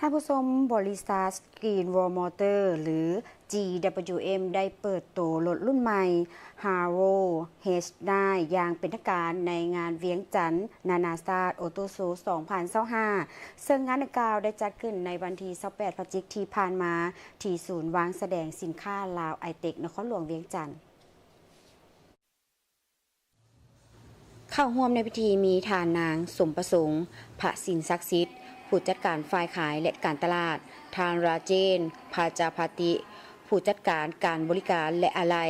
ท่านผู้ชมบริษัท Green Wall Motor หรือ GWM ได้เปิดตัวรถรุ่นใหม่ Haro H9 อย่างเป็นทางการในงานเวียงจันทร์นานาชาติ Auto Show 2025 ซึ่งงานดังกล่าวได้จัดขึ้นในวันที่ 28 พฤศจิกายนที่ผ่านมาที่ศูนย์วางแสดงสินค้าลาวไอเทคนครหลวงเวียงจันทร์เข้าร่วมในพิธีมีฐานนางสมประสงค์พระสินศักดิ์สิทธิ์ผู้จัดการฝ่ายขายและการตลาดทางราเจนภาจาภาติผู้จัดการการบริการและอะไหล่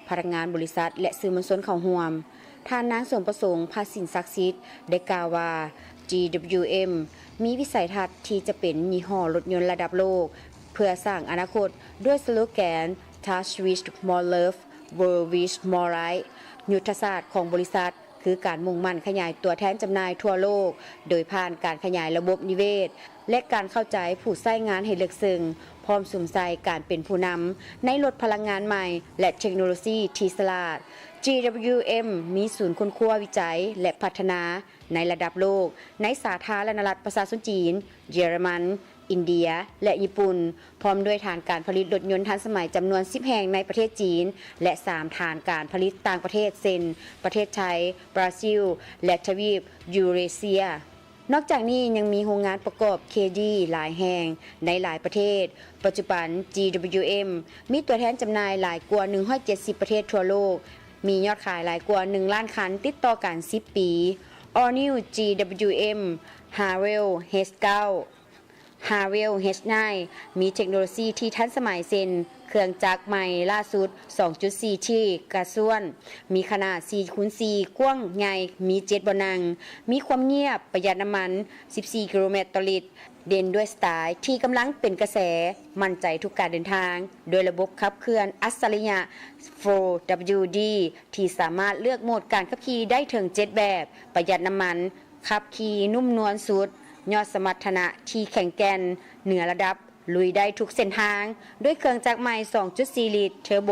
พนักงานบริษัทและสื่อมวลชนเข้าร่วมท่านนางสมประสงค์พระสินศักดิ์สิทธิ์ได้กล่าวว่า GWM มีวิสัยทัศน์ที่จะเป็นยี่ห้อรถยนต์ระดับโลกเพื่อสร้างอนาคตด้วยสโลแกน Touch with more love World with more light ยุทธศาสตร์ของบริษัทคือการมุ่งมั่นขยายตัวแทนจำหน่ายทั่วโลกโดยผ่านการขยายระบบนิเวศและการเข้าใจผู้ใช้งานให้ลึกซึ้งพร้อมสุ่มใส่การเป็นผู้นำในรถพลังงานใหม่และเทคโนโลยีที่ฉลาด GWM มีศูนย์ค้นคว้าวิจัยและพัฒนาในระดับโลกในสาธารณรัฐประชาชนจีนเยอรมันอินเดียและญี่ปุ่นพร้อมด้วยฐานการผลิตรถยนต์ทันสมัยจำนวน10แห่งในประเทศจีนและ3ฐานการผลิตต่างประเทศเช่นประเทศไทยบราซิลและทวีปยูเรเซียนอกจากนี้ยังมีโรงงานประกอบเคดีหลายแห่งในหลายประเทศปัจจุบัน GWM มีตัวแทนจำหน่ายหลายกว่า170ประเทศทั่วโลกมียอดขายหลายกว่า1ล้านคันติดต่อกัน10ปี All New GWM Harwell H9 Harwell H9 มีเทคโนโลยีที่ทันสมัยเช่นเครื่องจักรใหม่ล่าสุด 2.4 ที่กระส่วนมีขนาด 4x4 กว้างใหญ่มี7เบาะนั่งมีความเงียบประหยัดน้ำมัน 14 กิโลเมตรต่อลิตรเด่นด้วยสไตล์ที่กำลังเป็นกระแสมั่นใจทุกการเดินทางโดยระบบขับเคลื่อนอัจฉริยะ 4WD ที่สามารถเลือกโหมดการขับขี่ได้ถึง7แบบประหยัดน้ำมันขับขี่นุ่มนวลสุดยอดสมรรถนะที่แข็งแกร่งเหนือระดับลุยได้ทุกเส้นทางด้วยเครื่องจักรใหม่ 2.4 ลิตรเทอร์โบ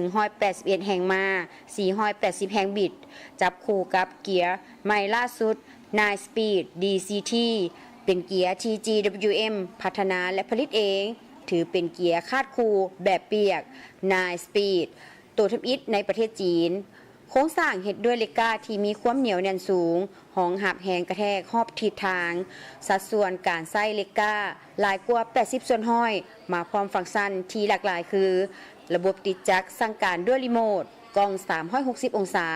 181แห่งม้า480แห่งบิดจับคู่กับเกียร์ใหม่ล่าสุด 9 Speed DCT เป็นเกียร์ที่ GWM พัฒนาและผลิตเองถือเป็นเกียร์คาดคู่แบบเปียก 9 Speed ตัวทำอิฐในประเทศจีนโครงสร้างเฮ็ดด้วยเหล็กก้าที่มีความเหนียวแน่นสูงห้องหับแหงกระแทกรอบทิศทางสัดส่วนการใช้เหล็กก้าหลายกว่า80ส่วนห้อยมาพร้อมฟังก์ชันที่หลากหลายคือระบบติดจักรสั่งการด้วยรีโมทกล้อง360องศา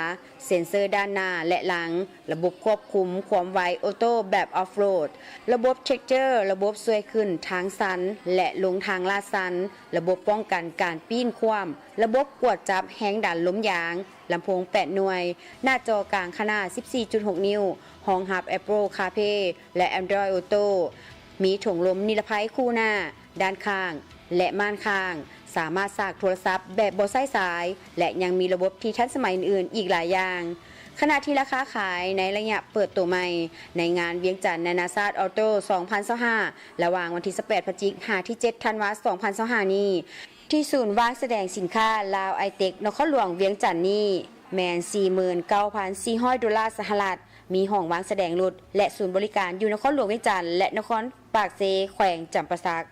เซ็นเซอร์ด้านหน้าและหลังระบบควบคุมความไวออโต้แบบออฟโรดระบบเทคเจอร์ระบบช่วยขึ้นทางสันและลงทางลาดสันระบบป้องกันการปีนคว่ำระบบกวดจับแฮงดันล้มยางลำโพง8หน่วยหน้าจอกลางขนาด 14.6 นิ้วรองรับ Apple CarPlay และ Android Auto มีถุงลมนิรภัยคู่หน้าด้านข้างและม่านข้างสามารถสากโทรศัพท์แบบบ่ใช้สายและยังมีระบบที่ทันสมัยอื่นๆอีกหลายอย่างขณะที่ราคาขายในระยะเปิดตัวใหม่ในงานเวียงจันทร์นานาชาติออโต้ 2025 ระหว่างวันที่ 18 พฤศจิกายน ที่ 7 ธันวาคม 2025 นี้ที่ศูนย์วางแสดงสินค้าลาวไอเทคนครหลวงเวียงจันทร์นี้แมน 49,400 ดอลลาร์สหรัฐมีห้องวางแสดงรถและศูนย์บริการอยู่นครหลวงเวียงจันทร์และนครปากเซแขวงจำปาสัก